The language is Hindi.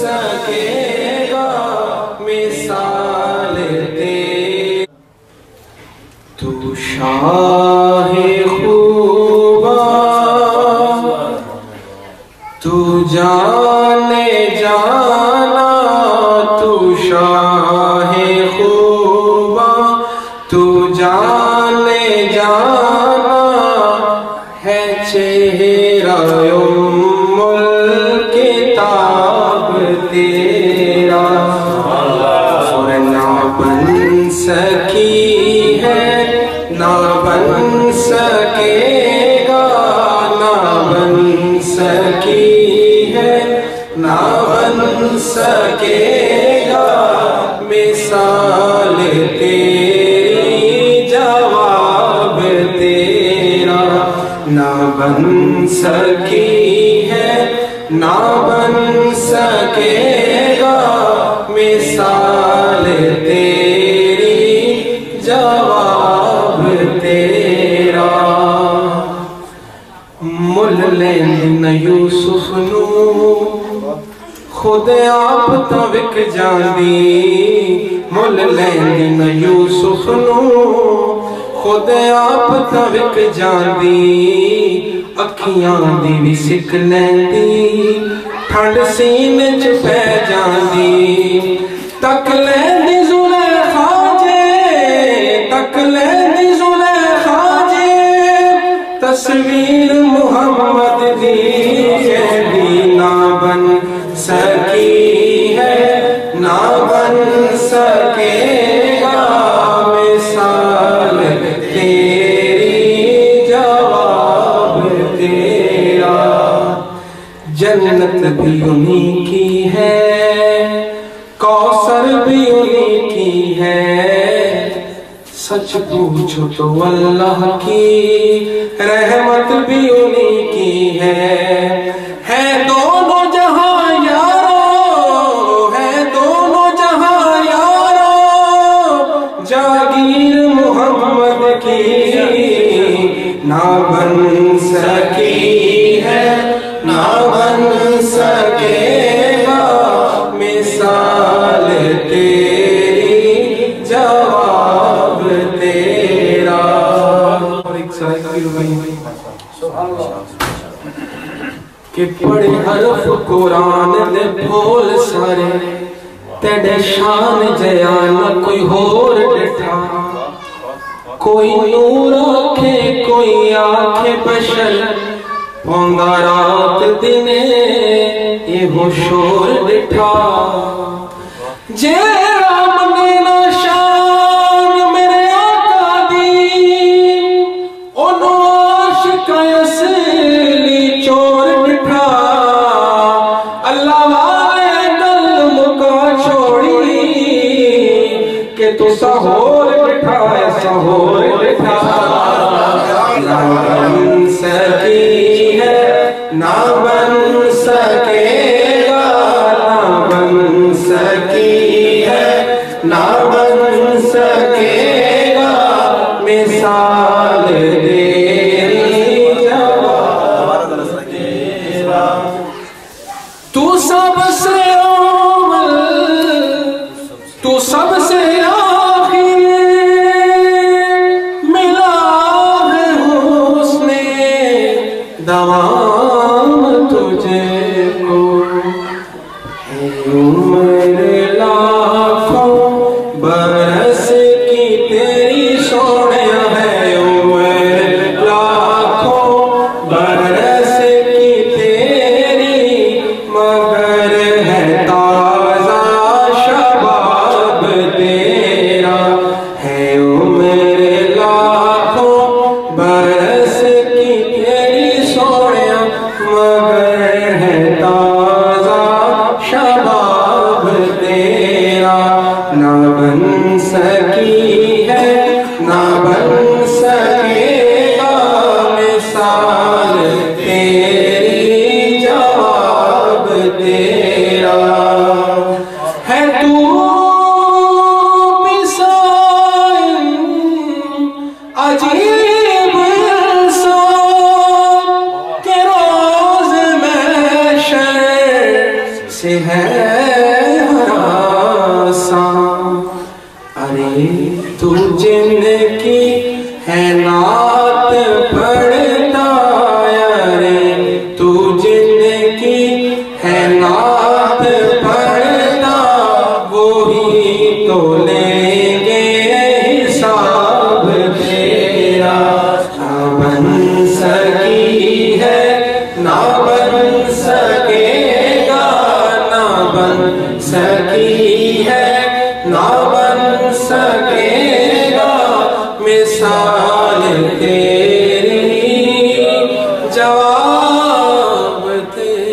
सकेगा मिसाल तेरी। तू शाहे खूबा तू जाने जाना, तू शाहे खूबा तू जाने जाना है चेहरा उम्मुल किताब तेरा। और ना बन सकी है ना बन सकेगा, ना बन सकी है ना बन सकेगा मिसाल तेरी, जवाब तेरा। ना बन सकी है ना बन सकेगा मिसाल तेरी, जवाब तेरा। मुल लेंद यूसुफ नू खुद आप तो विक जांदी, मुल लेंद यूसुफ नू खुद आप तो विक जांदी। अखियां दी भी सिक लैंदी ठंड सीने च पै जांदी। तक लैंदी जुलेखा जे, तक लैंदी जुलेखा जे तस्वीर मुहम्मद दी, कहदी ना बन सकी है ना बन सकेगा मिसाल तेरी, जवाब तेरा। जन्नत भी उन्हीं की है, कौसर भी उन्हीं की है। सच पूछो तो अल्लाह की रहमत भी उन्हीं की है दोनों जहां यारो, है दोनों जहां यारो, जागीर मुहम्मद की ना बन सकी है ना बन सकेगा मिसाल तेरी, जवाब तेरा। और एक कि पढ़े हरफ कुरान दे बोल सारे तेरे शान जया न कोई होर डिठा। कोई नूर आखे कोई आखे बशर, पौंदा रात दिने एहो शोर डिठा। जे राम ने ना शान मेरे आका दी, ओनो आशिक असली चोर डिठा। अल्लाह वाले गल मुका छोड़ी के तुसा होर डिठा, ऐसा होर डिठा। ना बन सकी है ना बन सकेगा, ना बन सकी है ना बन सकेगा मिसाल तेरी, जवाब तेरा। तू सबसे अव्वल तू सबसे आखिर, मिला है हुस्ने दवाम तुझे को। है उम्र लाखों बरस की तेरी सोने, है उम्र लाखों बरस की तेरी, मगर है ताजा शबाब तेरा। है उम्र लाखों बरस की तेरी सोने, मगर है ताजा शबाब तेरा। ना बन सकी है ना बन सकेगा मिसाल तेरी, जवाब तेरा। है तू मिसाल अजीब सा के रोज महशर से है हरासां। अरे तू जिनकी है नात पढ़ता, अरे तू जिनकी है नात पढ़ता, वो ही तो लेंगे हिसाब तेरा। ना बन सकी है ना बन सकेगा, ना बन सकी है ना बन सकेगा, मिसाल तेरी जवाब तेरा।